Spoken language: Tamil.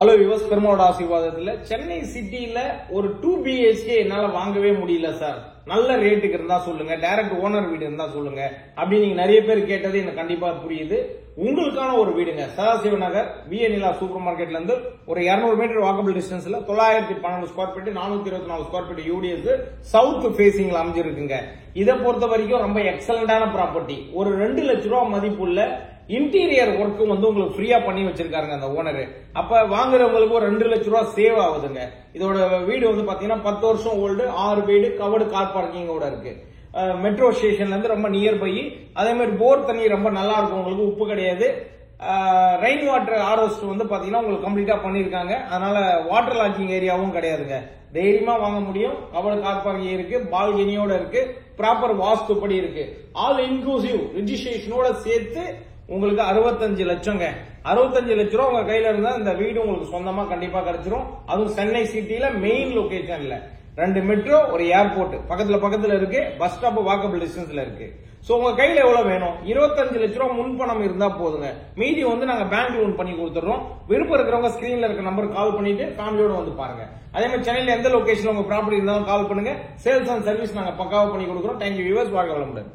ஹலோ விவஸ், பெருமாளோட ஆசீர்வாதத்துல சென்னை சிட்டியில ஒரு 2 BHK என்னால வாங்கவே முடியல சார், நல்ல ரேட்டுக்கு இருந்தா சொல்லுங்க, டைரக்ட் ஓனர் வீடு இருந்தா சொல்லுங்க அப்படி நீங்க நிறைய பேர் கேட்டது எனக்கு கண்டிப்பா புரியுது. உங்களுக்கான ஒரு வீடுங்க, சதாசிவ நகர் விஎன்இலா சூப்பர் மார்க்கெட்ல இருந்து ஒரு 200 மீட்டர் வாக்கபிள் டிஸ்டன்ஸ்ல 912 square feet 424 square feet UDS south ஃபேசிங்ல அமைஞ்சிருக்குங்க. இதை பொறுத்த வரைக்கும் ரொம்ப எக்ஸலண்டான ப்ராப்பர்ட்டி. ஒரு 2 லட்ச ரூபா மதிப்புள்ள இன்டீரியர் ஒர்க்கும் உங்களுக்கு ஃப்ரீயா பண்ணி வச்சிருக்காருங்க அந்த ஓனர். அப்ப வாங்குறவங்களுக்கு ஒரு 2 லட்ச ரூபா சேவ் ஆகுதுங்க. இதோட வீடு பாத்தீங்கன்னா 10 வருஷம் ஓல்டு, 6 வீடு, கவர்டு கார் பார்க்கிங்கோட இருக்கு. மெட்ரோ ஸ்டேஷன்ல இருந்து ரொம்ப நியர் பை. அதே மாதிரி போர் தண்ணி ரொம்ப நல்லா இருக்கும், உங்களுக்கு உப்பு கிடையாது. ரெயின் வாட்டர் ஹார்வெஸ்ட் பாத்தீங்கன்னா உங்களுக்கு கம்ப்ளீட்டா பண்ணிருக்காங்க. அதனால வாட்டர் லாக்கிங் ஏரியாவும் கிடையாதுங்க. தைரியமா வாங்க முடியும். கவர்டு கார் பார்க்கிங் இருக்கு, பால்கனியோட இருக்கு, ப்ராப்பர் வாஸ்துப்படி இருக்கு. ஆல் இன்க்ளூசிவ் ரெஜிஸ்ட்ரேஷனோட சேர்த்து உங்களுக்கு 65 லட்சங்க. 65 லட்ச ரூபா உங்க கையில இருந்தா இந்த வீடு உங்களுக்கு சொந்தமா கண்டிப்பா கிடைச்சிரும். அதுவும் சென்னை சிட்டில மெயின் லொகேஷன்ல 2 மெட்ரோ, ஒரு ஏர்போர்ட் பக்கத்துல இருக்கு, பஸ் ஸ்டாப் வாக்கபிள் டிஸ்டன்ஸ்ல இருக்கு. சோ உங்க கையில எவ்வளவு வேணும்? 25 லட்ச ரூபா முன்பணம் இருந்தா போதுங்க. மீதி நாங்க பேங்க் லோன் பண்ணி கொடுத்துறோம். விருப்பம் இருக்கிறவங்க ஸ்கிரீன்ல இருக்க நம்பர் கால் பண்ணிட்டு ஃபேமிலியோட பாருங்க. அதே மாதிரி சென்னையில எந்த லொகேஷன்ல உங்க ப்ராப்பர்ட்டி இருந்தாலும் கால் பண்ணுங்க. சேல்ஸ் அண்ட் சர்வீஸ் நாங்க பக்காவா பண்ணி கொடுக்குறோம். தேங்க்யூ வியூவர்ஸ், வாழ்க வளமுடன்.